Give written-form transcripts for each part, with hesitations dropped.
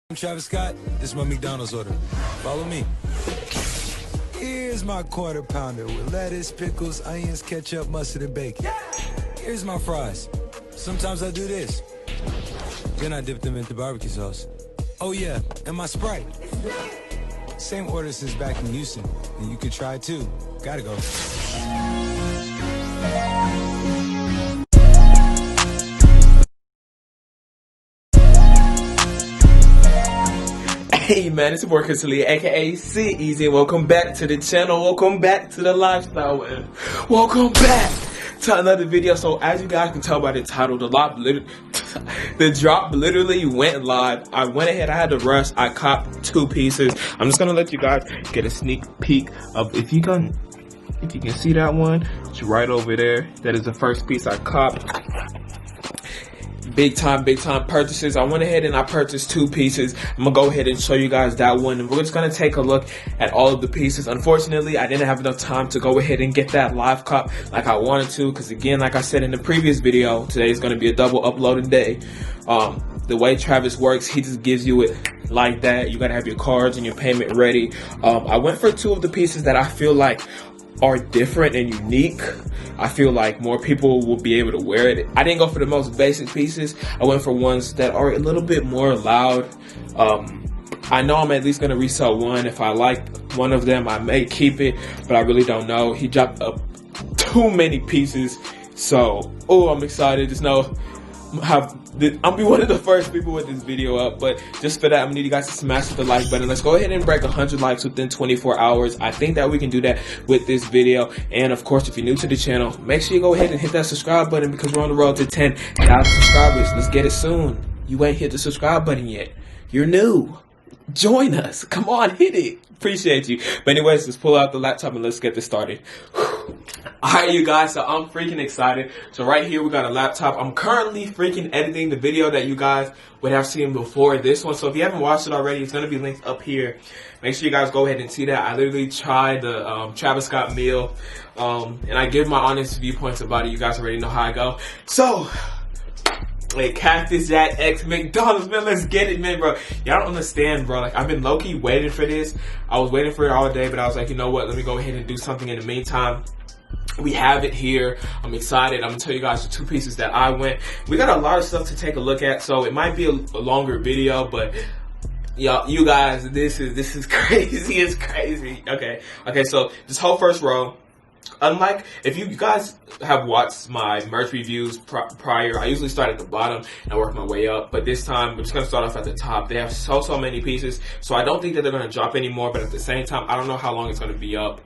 I'm Travis Scott. This is my McDonald's order. Follow me. Here's my quarter pounder with lettuce, pickles, onions, ketchup, mustard, and bacon. Here's my fries. Sometimes I do this. Then I dip them into barbecue sauce. Oh yeah, and my Sprite. Same order since back in Houston, and you can try it too. Gotta go. Hey man, it's your boy Chris Lee, aka CEasy, and welcome back to the channel. Welcome back to the lifestyle, and welcome back to another video. So as you guys can tell by the title, the drop literally went live. I went ahead, I had to rush. I copped 2 pieces. I'm just gonna let you guys get a sneak peek of if you can see that one. It's right over there. That is the first piece I copped. Big time purchases. I went ahead and I purchased 2 pieces. I'm gonna go ahead and show you guys that one, and we're just gonna take a look at all of the pieces. Unfortunately, I didn't have enough time to go ahead and get that live cop like I wanted to, because again, like I said in the previous video, today is gonna be a double uploaded day. The way Travis works, he just gives you it like that. You gotta have your cards and your payment ready. I went for 2 of the pieces that I feel like are different and unique. I feel like more people will be able to wear it. I didn't go for the most basic pieces. I went for ones that are a little bit more loud. I know I'm at least gonna resell one. If I like one of them, I may keep it, but I really don't know. He dropped up too many pieces, so I'm excited. Just know I'll be one of the first people with this video up, but just for that, I'm gonna need you guys to smash the like button. Let's go ahead and break 100 likes within 24 hours. I think that we can do that with this video. And of course, if you're new to the channel, make sure you go ahead and hit that subscribe button, because we're on the road to 10,000 subscribers. Let's get it soon. You ain't hit the subscribe button yet. You're new. Join us. Come on, hit it. Appreciate you. But anyways, let's pull out the laptop and let's get this started. Alright, you guys, so I'm freaking excited. So right here we got a laptop. I'm currently freaking editing the video that you guys would have seen before this one. So if you haven't watched it already, it's going to be linked up here. Make sure you guys go ahead and see that. I literally tried the Travis Scott meal, and I give my honest viewpoints about it. You guys already know how I go. So like Cactus Jack X McDonald's, man, let's get it, man, bro. Y'all don't understand, bro. Like, I've been low-key waiting for this. I was waiting for it all day, but I was like, you know what? Let me go ahead and do something in the meantime. We have it here. I'm excited. I'm gonna tell you guys the 2 pieces that I went. We got a lot of stuff to take a look at, so it might be a longer video, but y'all, you guys, this is crazy. It's crazy. Okay, so this whole first row, unlike if you guys have watched my merch reviews prior, I usually start at the bottom and I work my way up, but this time I'm just gonna start off at the top. They have so many pieces, so I don't think that they're gonna drop anymore, but at the same time, I don't know how long it's gonna be up.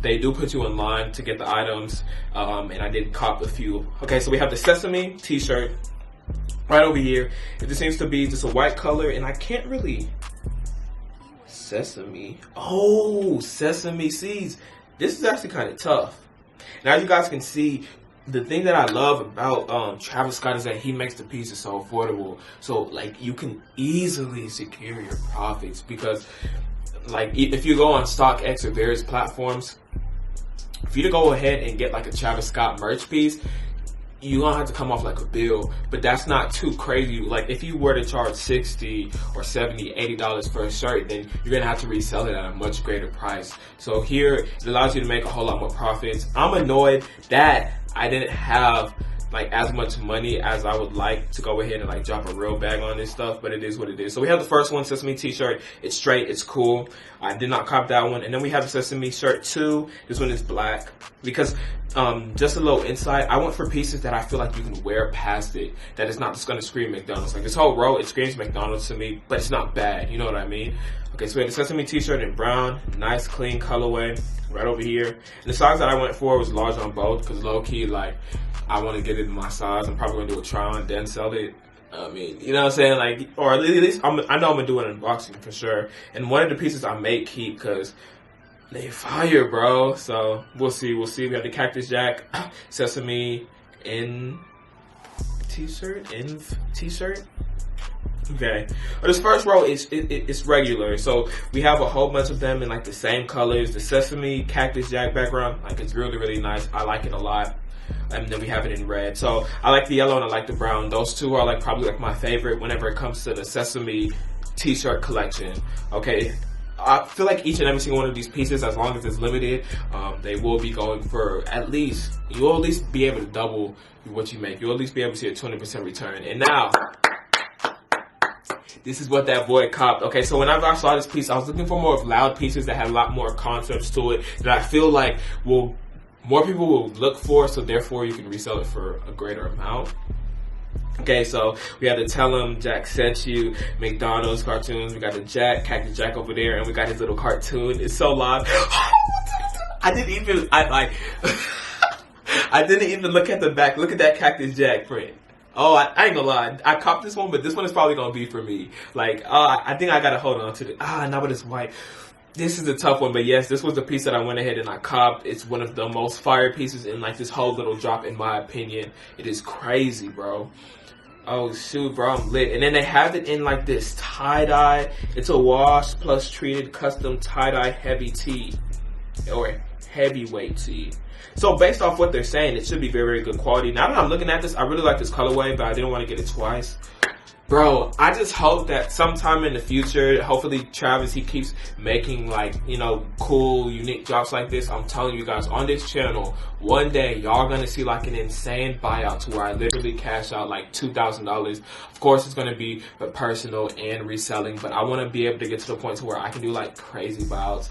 They do put you in line to get the items, and I did cop a few. Okay, so we have the Sesame t-shirt right over here. It seems to be just a white color, and I can't really sesame seeds. This is actually kind of tough. Now you guys can see, the thing that I love about Travis Scott is that he makes the pieces so affordable. So like, you can easily secure your profits, because like if you go on StockX or various platforms, for you to go ahead and get like a Travis Scott merch piece, you don't have to come off like a bill, but that's not too crazy. Like if you were to charge $60 or $70, $80 for a shirt, then you're gonna have to resell it at a much greater price. So here, it allows you to make a whole lot more profits. I'm annoyed that I didn't have like as much money as I would like to go ahead and like drop a real bag on this stuff, but it is what it is. So we have the first one, Sesame t-shirt. It's straight, it's cool. I did not cop that one. And then we have the Sesame shirt 2. This one is black, because just a little insight, I went for pieces that I feel like you can wear past it, that it's not just gonna scream McDonald's. Like this whole row, it screams McDonald's to me, but it's not bad, you know what I mean? Okay, so we have the Sesame t-shirt in brown, nice clean colorway, right over here. And the size that I went for was large on both, because low key, like, I want to get it in my size. I'm probably gonna do a try on, then sell it. I mean, you know what I'm saying? Like, or at least I know I'm gonna do an unboxing for sure. And one of the pieces I may keep, because they fire, bro. So we'll see. We have the Cactus Jack Sesame in t-shirt. Okay, but this first row is it's regular, so we have a whole bunch of them in like the same colors. The Sesame Cactus Jack background, like, it's really nice. I like it a lot. and then we have it in red. So I like the yellow and I like the brown. Those two are like probably like my favorite whenever it comes to the Sesame t-shirt collection. Okay, I feel like each and every single one of these pieces, as long as it's limited, they will be going for at least, you'll at least be able to double what you make. You'll at least be able to see a 20% return. And now, this is what that boy copped. Okay, so whenever I saw this piece, I was looking for more of loud pieces that had a lot more concepts to it that I feel like more people will look for, so therefore you can resell it for a greater amount. Okay, so we have the Tell 'em Jack Sent You, McDonald's cartoons. We got the Cactus Jack over there, and we got his little cartoon. It's so loud. I didn't even look at the back. Look at that Cactus Jack print. Oh, I ain't gonna lie. I copped this one, but this one is probably gonna be for me. Like, I think I gotta hold on to it. Now but it's white. This is a tough one, but yes, this was the piece that I went ahead and I copped. It's one of the most fire pieces in like this whole little drop, in my opinion. It is crazy, bro. Oh shoot, bro, I'm lit. And then they have it in like this tie-dye. It's a wash plus treated custom tie-dye heavy tee, or heavyweight tee. So based off what they're saying, it should be very, very good quality. Now that I'm looking at this, I really like this colorway, but I didn't want to get it twice. Bro, I just hope that sometime in the future, hopefully Travis, he keeps making like, you know, cool, unique drops like this. I'm telling you guys, on this channel, one day y'all gonna see like an insane buyout to where I literally cash out like $2,000. Of course, it's gonna be personal and reselling, but I want to be able to get to the point to where I can do like crazy buyouts.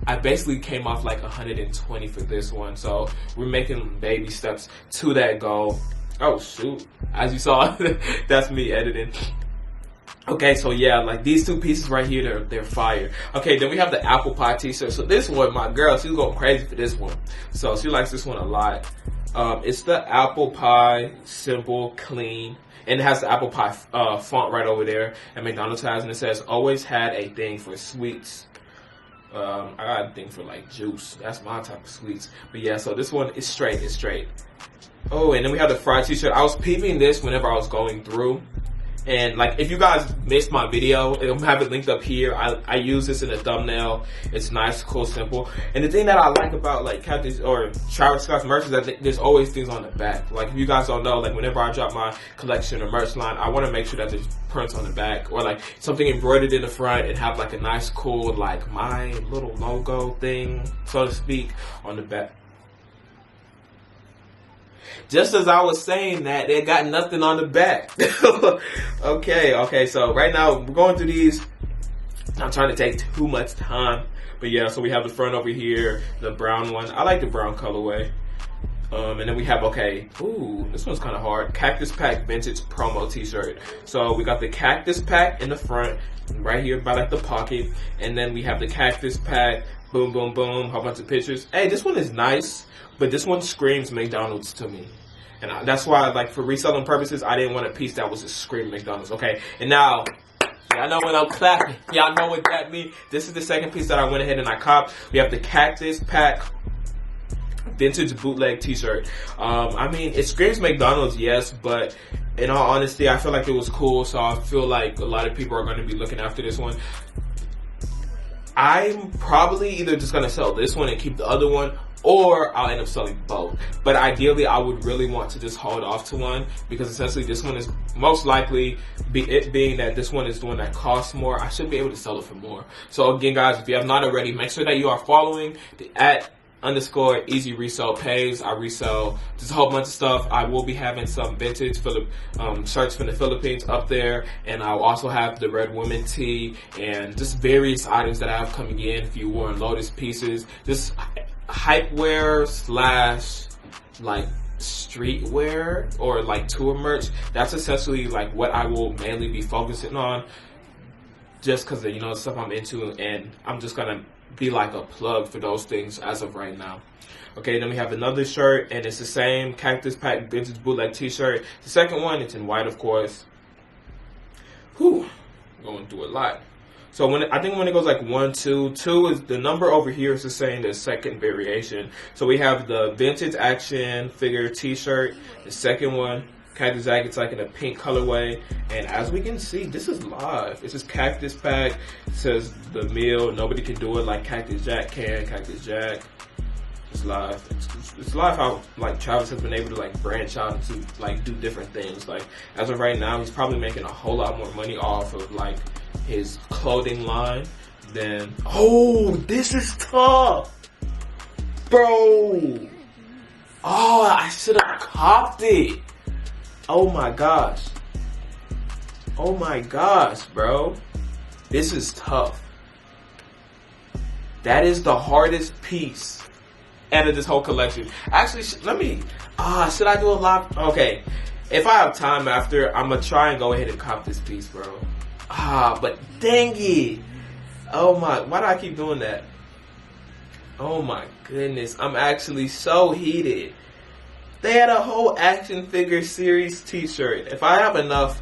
I basically came off like 120 for this one, so we're making baby steps to that goal. Oh shoot, as you saw, that's me editing. Okay, so yeah, like these two pieces right here, they're fire. Okay, then we have the apple pie t-shirt. So this one, my girl, she's going crazy for this one. So she likes this one a lot. It's the apple pie, simple, clean, and it has the apple pie font right over there. And McDonald's has, and it says, always had a thing for sweets. I got a thing for like juice. That's my type of sweets. But yeah, so this one is straight, it's straight. Oh, and then we have the fried t-shirt. I was peeping this whenever I was going through. And like, if you guys missed my video, I'll have it linked up here. I use this in a thumbnail. It's nice, cool, simple. And the thing that I like about like Cactus or Travis Scott's merch is that there's always things on the back. Like if you guys don't know, like whenever I drop my collection or merch line, I want to make sure that there's prints on the back or like something embroidered in the front and have like a nice, cool, like my little logo thing, so to speak, on the back. Just as I was saying that, they got nothing on the back. Okay, so right now we're going through these. Not trying to take too much time, but yeah, so we have the front over here, the brown one. I like the brown colorway. And then we have, ooh, this one's kind of hard. Cactus Pack Vintage Promo t-shirt. So we got the Cactus Pack in the front, right here by like the pocket. And then we have the Cactus Pack, boom, boom, boom, whole bunch of pictures. Hey, this one is nice, but this one screams McDonald's to me. And that's why, like, for reselling purposes, I didn't want a piece that was just screaming McDonald's, okay? And now, y'all know when I'm clapping. Y'all know what that means. This is the second piece that I went ahead and I copped. We have the Cactus Pack Vintage Bootleg t-shirt. I mean, it screams McDonald's, yes, but in all honesty, I feel like it was cool, so I feel like a lot of people are going to be looking after this one. I'm probably either just going to sell this one and keep the other one, or I'll end up selling both. But ideally, I would really want to just hold off to one, because essentially this one is most likely, being that this one is the one that costs more, I should be able to sell it for more. So again, guys, if you have not already, make sure that you are following the @_Easy Resell page. I resell just a whole bunch of stuff. I will be having some vintage shirts from the Philippines up there, and I'll also have the Red Woman tee and just various items that I have coming in. If you wore Lotus pieces, just hype wear / like streetwear or like tour merch. That's essentially like what I will mainly be focusing on, just because you know, stuff I'm into, and I'm just gonna be like a plug for those things as of right now. Okay, then we have another shirt, and it's the same Cactus Pack Vintage Bootleg t-shirt. The second one, it's in white, of course. Whew, going through a lot. So I think when it goes like 1, 2, 2 is the number over here is the same, the second variation. So we have the vintage action figure t-shirt, the second one. Cactus Jack, it's like in a pink colorway, and as we can see, this is live. It's just Cactus Pack. It says the meal, nobody can do it like Cactus Jack can. Cactus Jack, It's live. It's live how like Travis has been able to like branch out into like do different things. Like as of right now, he's probably making a whole lot more money off of like his clothing line than. Oh, this is tough, bro. Oh, I should have copped it. Oh my gosh. Oh my gosh, bro. This is tough. That is the hardest piece out of this whole collection. Actually, let me, should I do a lot? Okay. If I have time after, I'm going to try and go ahead and cop this piece, bro. But dang it. Oh my, why do I keep doing that? Oh my goodness. I'm actually so heated. They had a whole action figure series t-shirt. If I have enough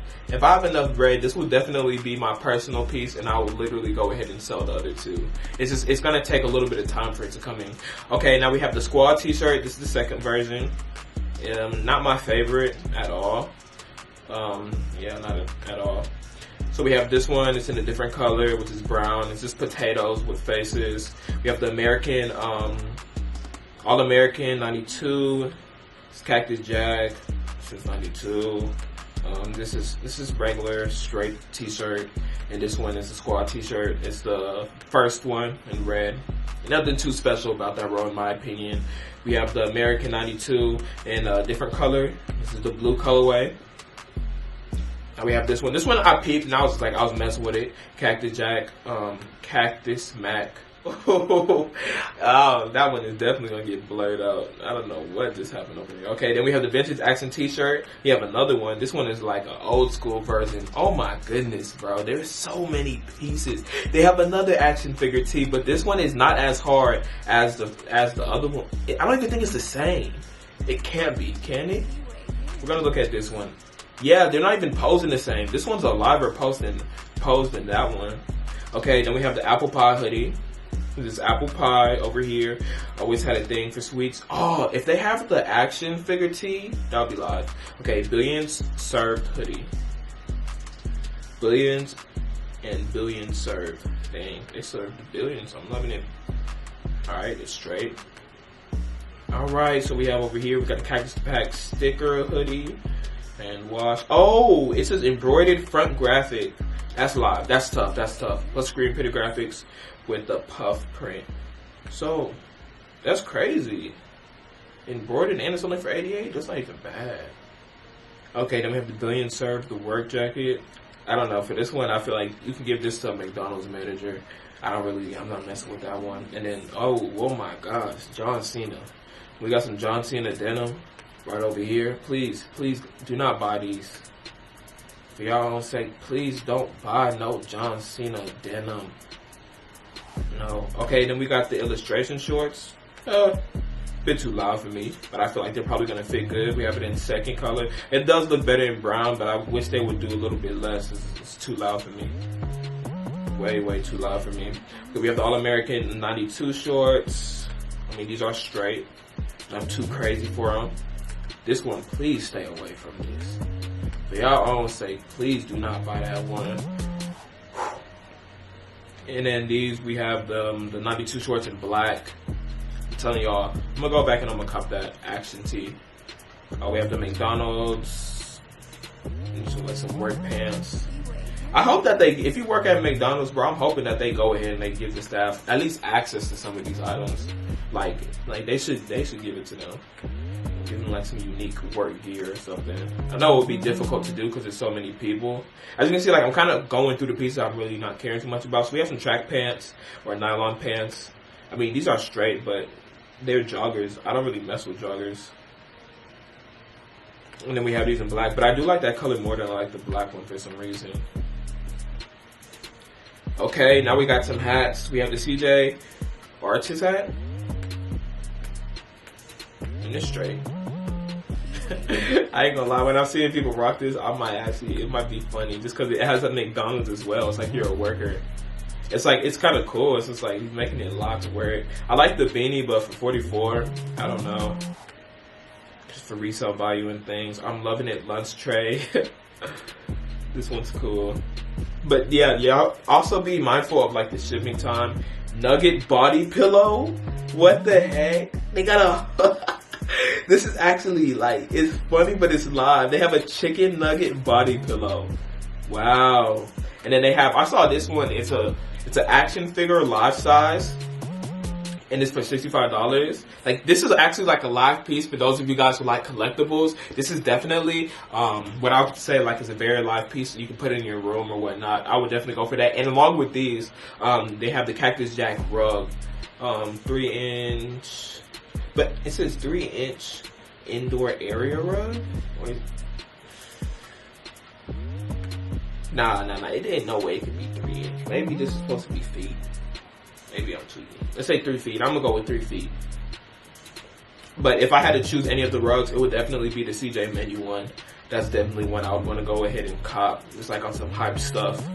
bread, this will definitely be my personal piece, and I will literally go ahead and sell the other two. It's gonna take a little bit of time for it to come in. Okay, now we have the squad t-shirt. This is the second version. Not my favorite at all. Yeah, not at all. So we have this one. It's in a different color, which is brown. It's just potatoes with faces. We have the American, All-American 92. It's Cactus Jack. Since 92. This is regular straight t-shirt, and this one is a squad t-shirt. It's the first one in red. Nothing too special about that row in my opinion. We have the American 92 in a different color. This is the blue colorway. Now we have this one. This one I peeped and I was messing with it. Cactus Jack, Cactus Mac. Oh, that one is definitely gonna get blurred out. I don't know what just happened over here. Okay, then we have the vintage action t-shirt. We have another one. This one is like an old school version. Oh my goodness, bro. There's so many pieces. They have another action figure tee, but this one is not as hard as the other one. I don't even think it's the same. It can't be, can it? We're gonna look at this one. Yeah, they're not even posing the same. This one's a liver posed than that one. Okay, then we have the apple pie hoodie. This apple pie over here. Always had a thing for sweets. Oh, if they have the action figure tee, that'll be live. Okay, billions served hoodie. Billions and billions served. Dang, they served billions. I'm loving it. Alright, it's straight. Alright, so we have over here, we got a Cactus Pack sticker hoodie and wash. Oh, it says embroidered front graphic. That's live. That's tough. That's tough. Plus screen printed graphics with the puff print. So that's crazy. Embroidered and it's only for 88. That's not even bad. Okay, then we have the billion served, the work jacket. I don't know. For this one, I feel like you can give this to a McDonald's manager. I'm not messing with that one. And then, oh my gosh, John Cena. We got some John Cena denim right over here. Please do not buy these. For y'all own sake, please don't buy no John Cena denim. No. Okay, then we got the illustration shorts. Bit too loud for me, but I feel like they're probably gonna fit good. We have it in second color. It does look better in brown, but I wish they would do a little bit less. It's too loud for me. Way too loud for me. Okay, we have the All-American 92 shorts. I mean, these are straight. I'm too crazy for them. This one, please stay away from this. For y'all own sake, please do not buy that one. And then these, we have the 92 shorts in black. I'm telling y'all, I'm gonna go back and I'm gonna cop that action tee. We have the McDonald's. And so like some work pants. I hope that if you work at McDonald's, bro, I'm hoping that they go ahead and they give the staff at least access to some of these items. Like they should give it to them. Give them like some unique work gear or something. I know it would be difficult to do because there's so many people. As you can see, like I'm kind of going through the pieces I'm really not caring too much about. So we have some track pants or nylon pants. I mean, these are straight, but they're joggers. I don't really mess with joggers. And then we have these in black, but I do like that color more than I like the black one for some reason. Okay, now we got some hats. We have the CJ artist hat. And it's straight. I ain't gonna lie, when I'm seeing people rock this, it might be funny just because it has a McDonald's as well. It's like you're a worker. It's like, it's kind of cool. It's just like he's making it locked to wear it. I like the beanie, but for 44, I don't know. Just for resale value and things. I'm loving it. Lunch tray. This one's cool. But yeah, y'all also be mindful of like the shipping time. Nugget body pillow. What the heck? They got a this is actually like, it's funny but it's live. They have a chicken nugget body pillow. Wow. And then they have, I saw this one, it's an action figure life size. And it's for $65. Like, this is actually like a live piece for those of you guys who like collectibles. This is definitely what I would say like is a very live piece. You can put it in your room or whatnot. I would definitely go for that. And along with these, they have the Cactus Jack rug, 3-inch, but it says 3-inch indoor area rug. Nah. It ain't no way it could be 3-inch. Maybe this is supposed to be feet. Maybe I'm tweaking. Let's say 3 feet. I'm gonna go with 3 feet. But if I had to choose any of the rugs, it would definitely be the CJ Menu one. That's definitely one I would want to go ahead and cop. It's like on some hype stuff.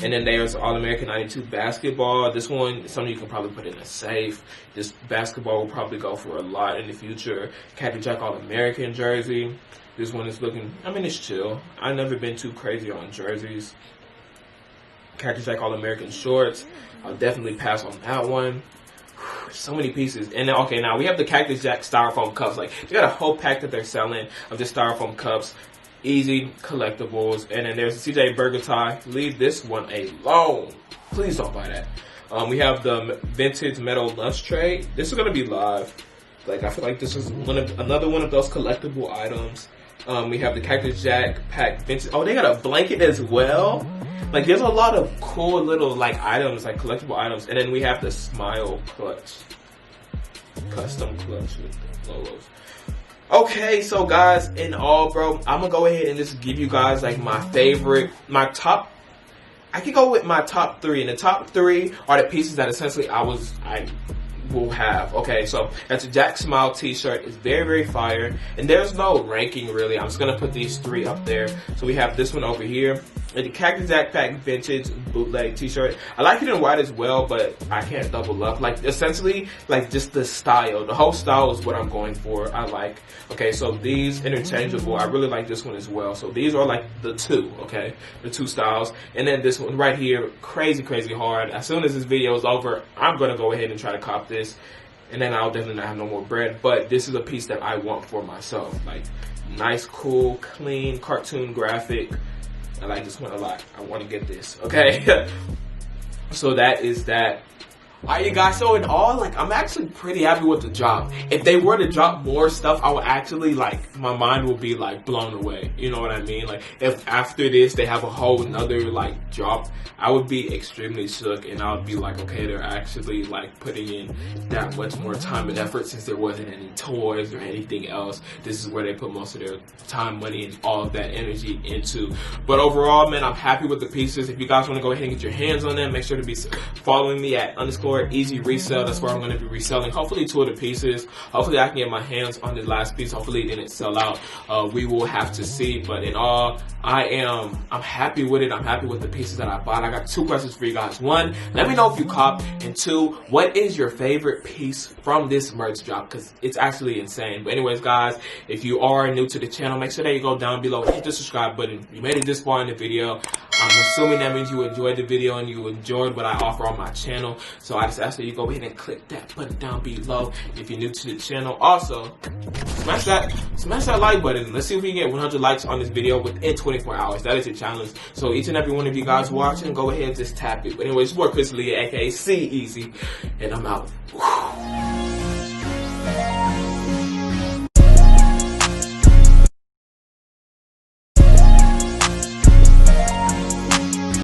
And then there's All-American 92 basketball. This one is something you can probably put in a safe. This basketball will probably go for a lot in the future. Cactus Jack All-American jersey. This one is looking, I mean, it's chill. I've never been too crazy on jerseys. Cactus Jack All-American shorts. I'll definitely pass on that one. So many pieces. And then, okay, now we have the Cactus Jack styrofoam cups. Like, they got a whole pack that they're selling of just styrofoam cups. Easy collectibles. And then there's the CJ Burger tie. Leave this one alone. Please don't buy that. We have the vintage metal lunch tray. This is gonna be live. Like, I feel like this is another one of those collectible items. We have the Cactus Jack pack vintage. Oh, they got a blanket as well. Like, there's a lot of cool little like items, like collectible items. And then we have the Smile clutch, custom clutch with the logos. Okay, so guys, in all, bro, I'm gonna go ahead and just give you guys like my favorite, my top. I could go with my top 3, and the top 3 are the pieces that essentially I will have. Okay, so that's a Jack Smile t-shirt. It's very, very fire, and there's no ranking really. I'm just gonna put these 3 up there. So we have this one over here, and the Cactus Jack Pack vintage bootleg t-shirt. I like it in white as well, but I can't double up. Like, essentially, like, just the style, the whole style is what I'm going for. I like. Okay, so these interchangeable. I really like this one as well. So these are like the 2, okay, the 2 styles. And then this one right here, crazy hard. As soon as this video is over, I'm gonna go ahead and try to cop this, and then I'll definitely not have no more bread. But this is a piece that I want for myself. Like, nice, cool, clean, cartoon graphic. I like this one a lot. I want to get this, okay? So that is that. Alright, you guys, so in all, like, I'm actually pretty happy with the drop. If they were to drop more stuff, I would actually, like, my mind will be, like, blown away. You know what I mean? Like, if after this, they have a whole nother, like, drop, I would be extremely shook, and I would be like, okay, they're actually, like, putting in that much more time and effort since there wasn't any toys or anything else. This is where they put most of their time, money, and all of that energy into. But overall, man, I'm happy with the pieces. If you guys want to go ahead and get your hands on them, make sure to be following me at _Easy Resell. That's where I'm going to be reselling hopefully 2 of the pieces. Hopefully I can get my hands on the last piece. Hopefully it didn't sell out. We will have to see. But in all, I'm happy with it. I'm happy with the pieces that I bought. I got 2 questions for you guys. 1, let me know if you cop, and 2, what is your favorite piece from this merch drop? Because it's actually insane. But anyways, guys, if you are new to the channel, make sure that you go down below, hit the subscribe button. If you made it this far in the video, I'm assuming that means you enjoyed the video and you enjoyed what I offer on my channel. So I just ask that you go ahead and click that button down below if you're new to the channel. Also, smash that like button. Let's see if we can get 100 likes on this video within 24 hours. That is a challenge. So each and every one of you guys watching, go ahead and just tap it. But anyways, it's more Chris Lee, aka CEasy, and I'm out.